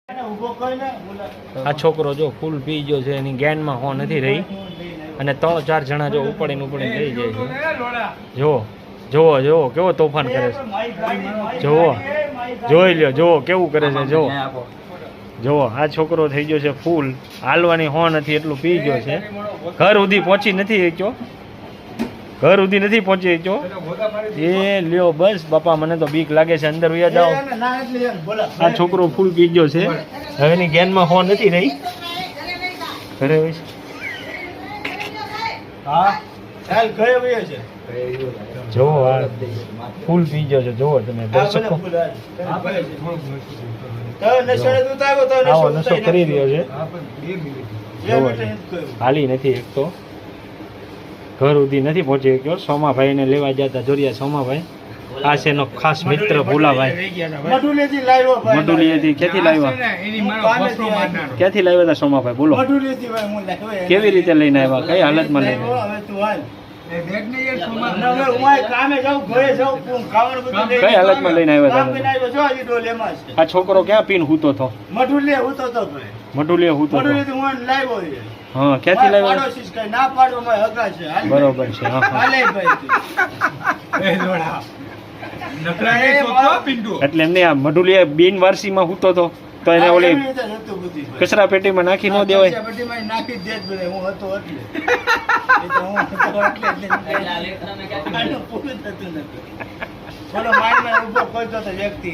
આ છોકરો જો ફૂલ પી ગયો છે, એની ગેનમાં હો નથી રહી, અને 3-4 જણા જો ઉપડીને લઈ જાય છે. જુઓ જુઓ જુઓ કેવો તોફાન કરે છે, જુઓ જોઈ લ્યો, જુઓ કેવું કરે છે, જુઓ જુઓ. આ છોકરો થઈ ગયો છે ફૂલ, હાલવાની હો નથી એટલું પી ગયો છે. ઘર સુધી પહોંચી નથી શક્યો, ઘર સુધી નથી પહોંચી શક્યો. એ લ્યો બસ બાપા, મને તો બીક લાગે છે, અંદર વયા જાઓ. આ છોકરો ફૂલ પી ગયો છે, હવે એની ગેનમાં હો નથી રહી. ઘરે હોય છે, જોવો આ ફૂલ પી ગયો છે, જોવો તમે દર્શકો. આવો નશો કરી રહ્યો છે, હાલી નથી એક તો, ઘર સુધી નથી પહોંચી શક્યો. સોમાભાઈ ને લેવા જતા જોરિયા સોમાભાઈ, આ છે એનો ખાસ મિત્ર ભોલાભાઈ. મડુલીએથી ક્યાંથી લાવ્યા? ક્યાંથી લાવ્યા હતા સોમાભાઈ? બોલો કેવી રીતે લઈને આવ્યા, કઈ હાલતમાં લઈને આવ્યા? કઈ હાલતમાં લઈને આવ્યા હતા? આ છોકરો ક્યાં પીને હૂતો હતો? મડુલીએ હૂતો હતો. હા, ક્યાંથી લાવ્યા? બરોબર છે. એટલે એમને આ મડુલીએ બિનવારસીમાં હૂતો હતો, તો એને ઓલી કચરા પેટીમાં નાખી ન દેવાય?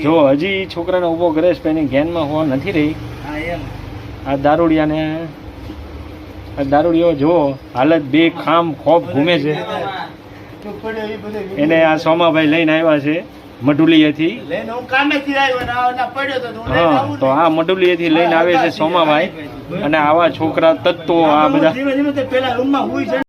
જો હજી છોકરાને ઉભો કરે છે, એની ગેનમાં હોવા નથી રહી. આ દારૂડિયો જો હાલત બે ખામ ખોફ ઘૂમે છે. એને આ સોમાભાઈ લઈને આવ્યા છે મડુલીએથી. હા, તો આ મડુલીએથી લઈને આવે છે સોમાભાઈ, અને આવા છોકરા તત્વો આ બધા